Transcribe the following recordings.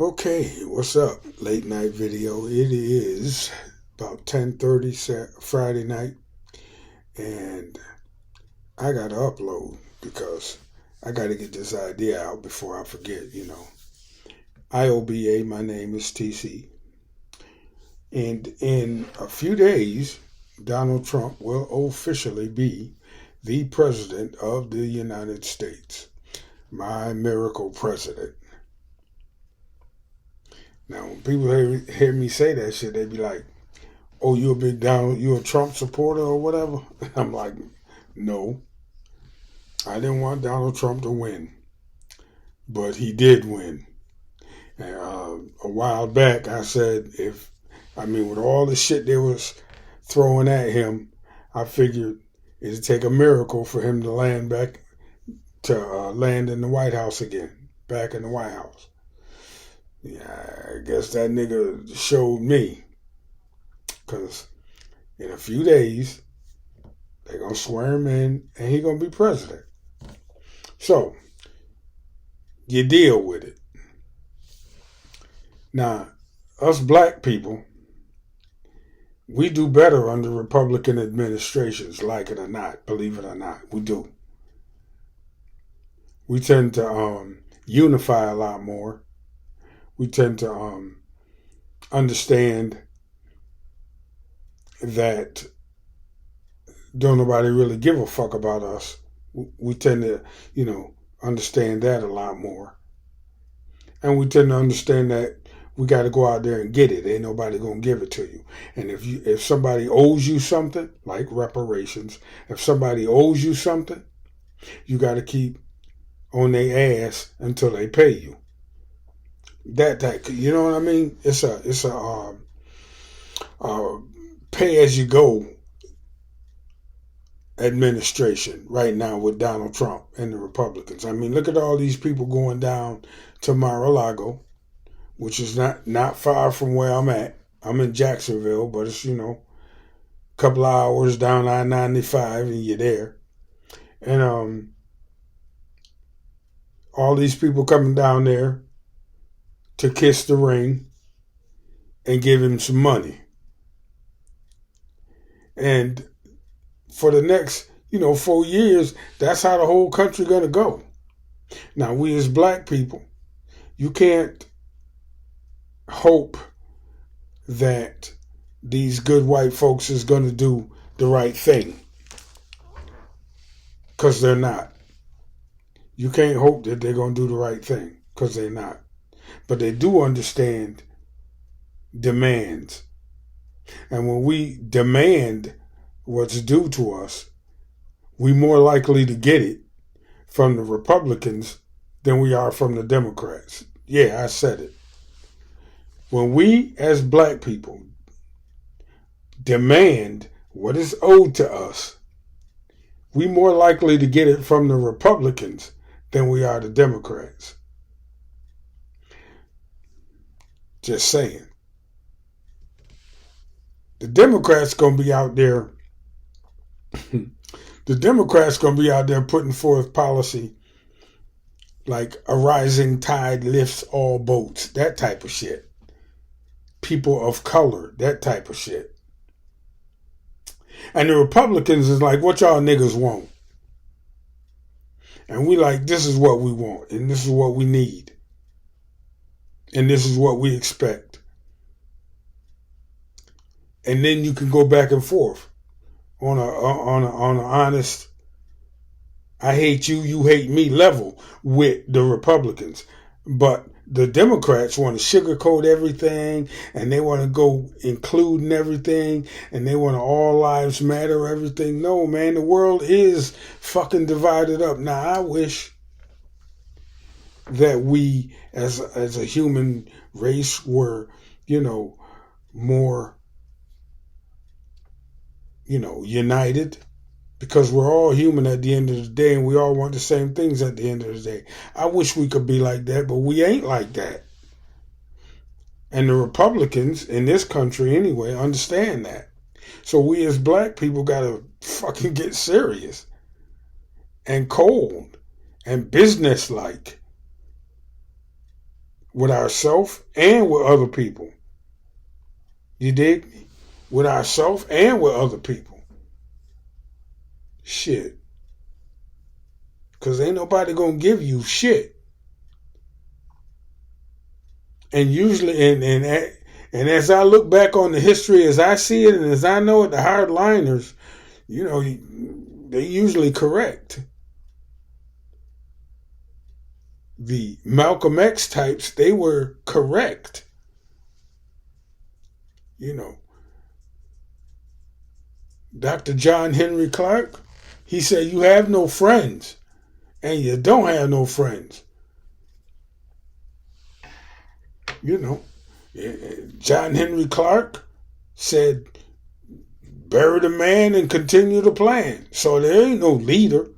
Okay, what's up? Late night video. It is about 10:30 Friday night, and I gotta upload because I gotta get this idea out before I forget. IOBA, my name is TC, and in a few days, Donald Trump will officially be the president of the United States, my miracle president. Now, when people hear me say that shit, they be like, "Oh, you a Trump supporter or whatever?" I'm like, no, I didn't want Donald Trump to win, but he did win. And, a while back, I said, with all the shit they was throwing at him, I figured it'd take a miracle for him to land in the White House again, back in the White House. Yeah, I guess that nigga showed me, because in a few days, they're going to swear him in, and he going to be president. So, you deal with it. Now, us black people, we do better under Republican administrations, like it or not, believe it or not. We do. We tend to unify a lot more. We tend to understand that don't nobody really give a fuck about us. We tend to, understand that a lot more. And we tend to understand that we got to go out there and get it. Ain't nobody going to give it to you. And if somebody owes you something, like reparations, if somebody owes you something, you got to keep on their ass until they pay you. That you know what I mean? It's a pay as you go administration right now with Donald Trump and the Republicans. I mean, look at all these people going down to Mar-a-Lago, which is not far from where I'm at. I'm in Jacksonville, but it's, a couple of hours down I-95 and you're there. And all these people coming down there to kiss the ring and give him some money. And for the next, 4 years, that's how the whole country gonna go. Now, we as black people, you can't hope that these good white folks is gonna do the right thing, because they're not. You can't hope that they're gonna do the right thing, because they're not. But they do understand demands. And when we demand what's due to us, we're more likely to get it from the Republicans than we are from the Democrats. Yeah, I said it. When we as black people demand what is owed to us, we're more likely to get it from the Republicans than we are the Democrats. Just saying. The Democrats gonna be out there. The Democrats gonna be out there putting forth policy like a rising tide lifts all boats, that type of shit. People of color, that type of shit. And the Republicans is like, what y'all niggas want? And we like, this is what we want, and this is what we need, and this is what we expect. And then you can go back and forth on an honest, I hate you, you hate me level with the Republicans. But the Democrats want to sugarcoat everything, and they want to go including everything, and they want to all lives matter everything. No, man, the world is fucking divided up. Now, I wish that we as a human race were, more united, because we're all human at the end of the day, and we all want the same things at the end of the day. I wish we could be like that, but we ain't like that. And the Republicans in this country anyway understand that. So we as black people gotta fucking get serious and cold and businesslike with ourselves and with other people. You dig me? With ourselves and with other people. Shit. Because ain't nobody going to give you shit. And usually, and as I look back on the history as I see it and as I know it, the hardliners, you know, they're usually correct. The Malcolm X types, they were correct. You know, Dr. John Henry Clark, he said, you have no friends, and you don't have no friends. You know, John Henry Clark said, bury the man and continue the plan. So there ain't no leader.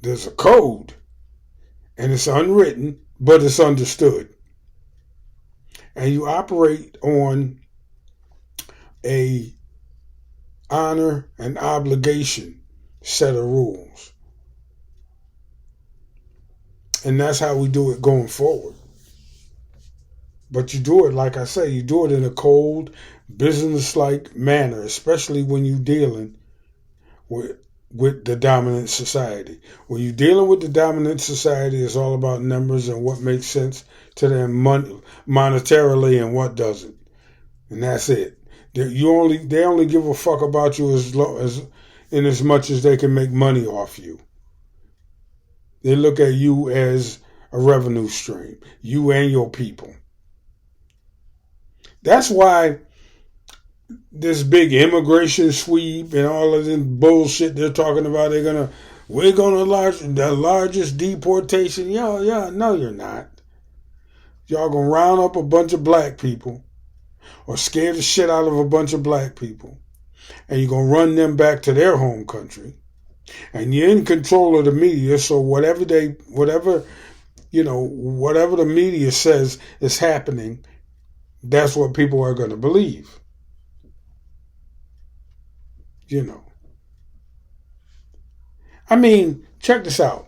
There's a code, and it's unwritten, but it's understood. And you operate on a honor and obligation set of rules. And that's how we do it going forward. But you do it, like I say, you do it in a cold, business-like manner, especially when you're dealing with the dominant society. When you're dealing with the dominant society, it's all about numbers and what makes sense to them monetarily and what doesn't. And that's it. They only give a fuck about you in as much as they can make money off you. They look at you as a revenue stream, you and your people. That's why this big immigration sweep and all of this bullshit they're talking about, we're gonna the largest deportation. Yeah, no, you're not. Y'all gonna round up a bunch of black people or scare the shit out of a bunch of black people, and you're gonna run them back to their home country. And you're in control of the media, so whatever the media says is happening, that's what people are going to believe. You know. I mean, check this out.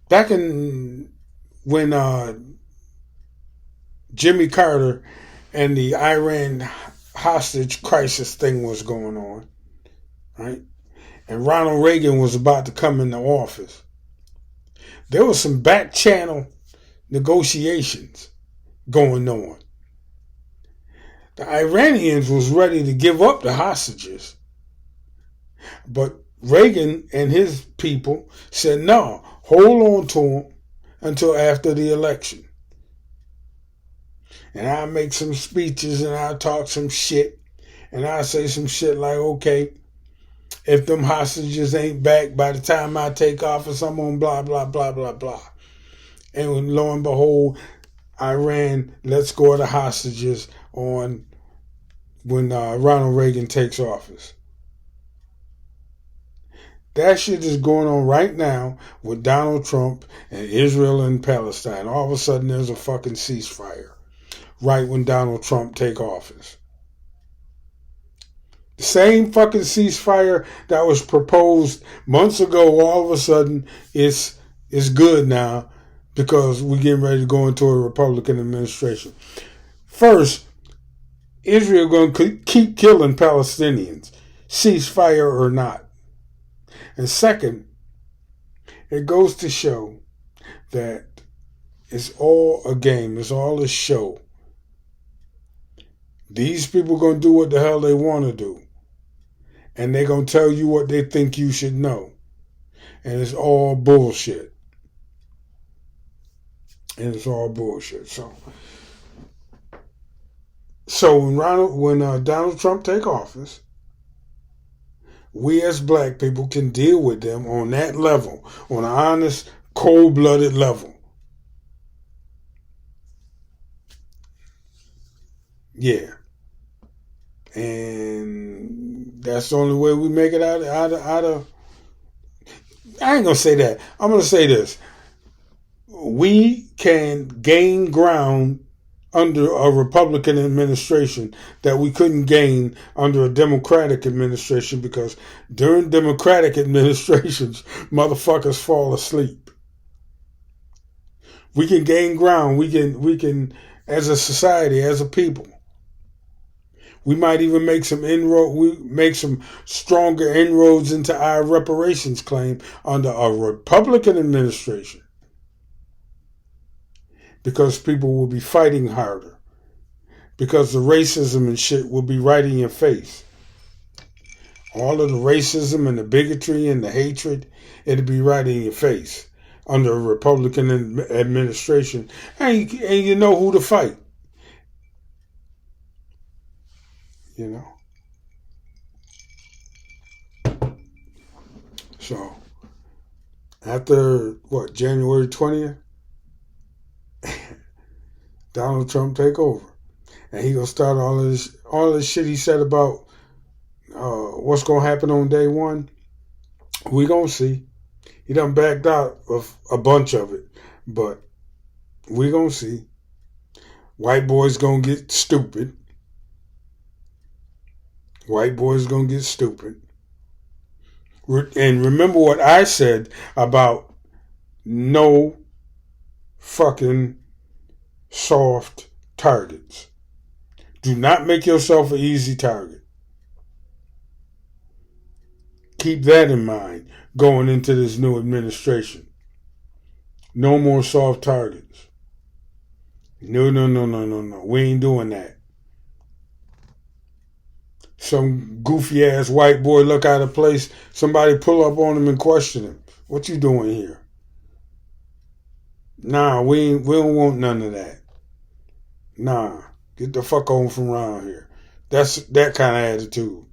Back when Jimmy Carter and the Iran hostage crisis thing was going on, right? And Ronald Reagan was about to come into office. There was some back channel negotiations going on. The Iranians was ready to give up the hostages. But Reagan and his people said, no, hold on to them until after the election. And I'll make some speeches and I'll talk some shit. And I'll say some shit like, okay, if them hostages ain't back by the time I take office, I'm on blah, blah, blah, blah, blah. And lo and behold, Iran lets go of the hostages when Ronald Reagan takes office. That shit is going on right now with Donald Trump and Israel and Palestine. All of a sudden, there's a fucking ceasefire right when Donald Trump take office. The same fucking ceasefire that was proposed months ago, all of a sudden, it's good now because we're getting ready to go into a Republican administration. First, Israel going to keep killing Palestinians, ceasefire or not. And second, it goes to show that it's all a game. It's all a show. These people going to do what the hell they want to do. And they're going to tell you what they think you should know. And it's all bullshit. So when Donald Trump take office, we as black people can deal with them on that level, on an honest, cold-blooded level. Yeah. And that's the only way we make it out of. I ain't going to say that. I'm going to say this. We can gain ground under a Republican administration that we couldn't gain under a Democratic administration, because during Democratic administrations, motherfuckers fall asleep. We can gain ground. We can, as a society, as a people. We might even make some inroad. We make some stronger inroads into our reparations claim under a Republican administration, because people will be fighting harder, because the racism and shit will be right in your face. All of the racism and the bigotry and the hatred, it'll be right in your face under a Republican administration, and you know who to fight. You know. So after what, January 20th, Donald Trump take over, and he gonna start all this shit he said about what's gonna happen on day one. We gonna see. He done backed out of a bunch of it, but we gonna see. White boys gonna get stupid. White boys gonna get stupid. And remember what I said about no fucking soft targets. Do not make yourself an easy target. Keep that in mind going into this new administration. No more soft targets. No. We ain't doing that. Some goofy ass white boy look out of place. Somebody pull up on him and question him. What you doing here? Nah, we don't want none of that. Nah, get the fuck on from around here. That's that kind of attitude.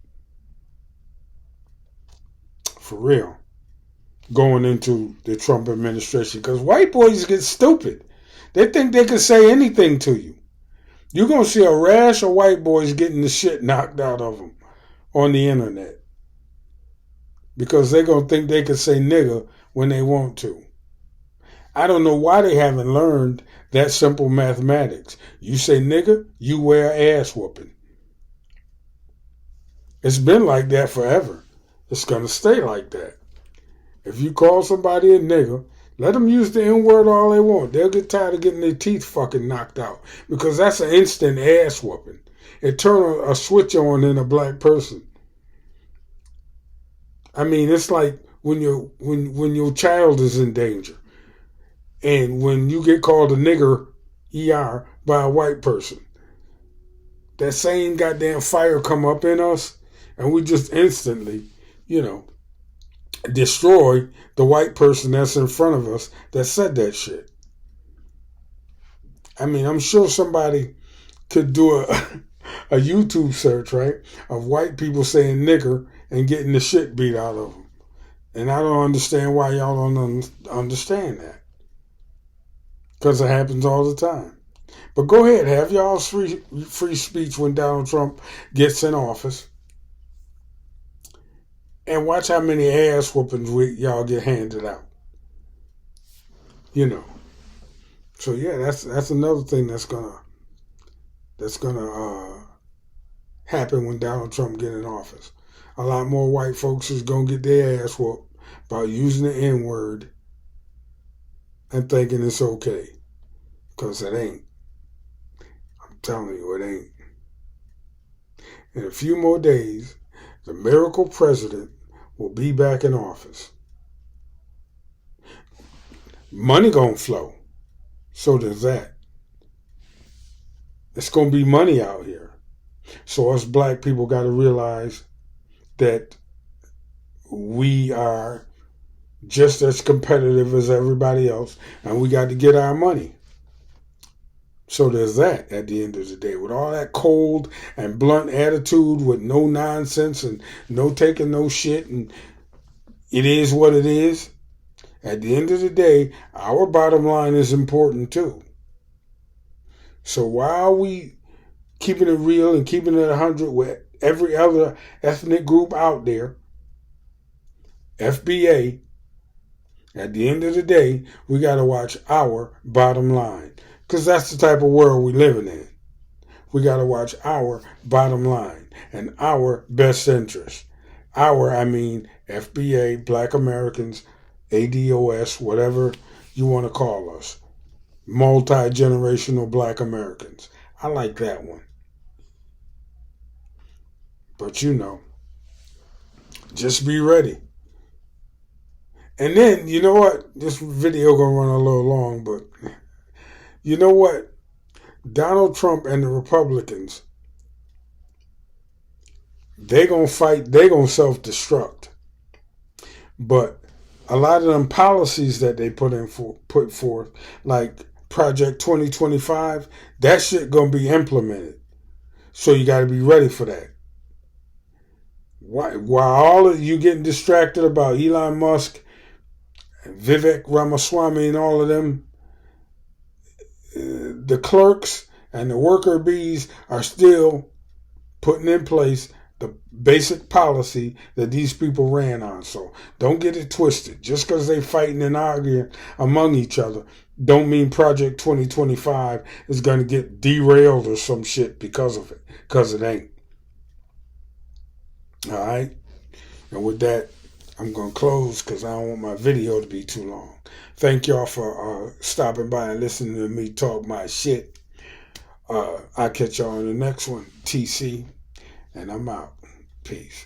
For real. Going into the Trump administration. Because white boys get stupid. They think they can say anything to you. You're going to see a rash of white boys getting the shit knocked out of them on the internet. Because they're going to think they can say nigger when they want to. I don't know why they haven't learned that simple mathematics. You say nigger, you wear ass whooping. It's been like that forever. It's going to stay like that. If you call somebody a nigger, let them use the N-word all they want. They'll get tired of getting their teeth fucking knocked out. Because that's an instant ass whooping. It turns a switch on in a black person. I mean, it's like when your child is in danger. And when you get called a nigger, ER, by a white person. That same goddamn fire come up in us. And we just instantly, destroy the white person that's in front of us that said that shit. I mean, I'm sure somebody could do a YouTube search, right, of white people saying nigger and getting the shit beat out of them. And I don't understand why y'all don't understand that. Because it happens all the time. But go ahead, have y'all's free speech when Donald Trump gets in office. And watch how many ass whoopings y'all get handed out. So yeah, that's another thing that's gonna happen when Donald Trump get in office. A lot more white folks is gonna get their ass whooped by using the N-word and thinking it's okay. Because it ain't. I'm telling you, it ain't. In a few more days, the miracle president will be back in office. Money gonna flow. So does that. It's gonna be money out here. So us black people gotta realize that we are just as competitive as everybody else, and we got to get our money. So there's that at the end of the day. With all that cold and blunt attitude with no nonsense and no taking no shit, and it is what it is. At the end of the day, our bottom line is important too. So while we keeping it real and keeping it 100 with every other ethnic group out there, FBA, at the end of the day, we got to watch our bottom line. Because that's the type of world we living in. We got to watch our bottom line and our best interest. I mean FBA, Black Americans, ADOS, whatever you want to call us. multi-generational black Americans. I like that one. But just be ready. And then, you know what? This video gonna run a little long, but you know what? Donald Trump and the Republicans, they gonna fight, they gonna self-destruct. But a lot of them policies that they put forth, like Project 2025, that shit gonna be implemented. So you gotta be ready for that. While all of you getting distracted about Elon Musk and Vivek Ramaswamy and all of them, the clerks and the worker bees are still putting in place the basic policy that these people ran on. So don't get it twisted. Just because they fighting and arguing among each other don't mean Project 2025 is going to get derailed or some shit because of it. Because it ain't. All right? And with that, I'm going to close because I don't want my video to be too long. Thank y'all for stopping by and listening to me talk my shit. I'll catch y'all in the next one. TC, and I'm out. Peace.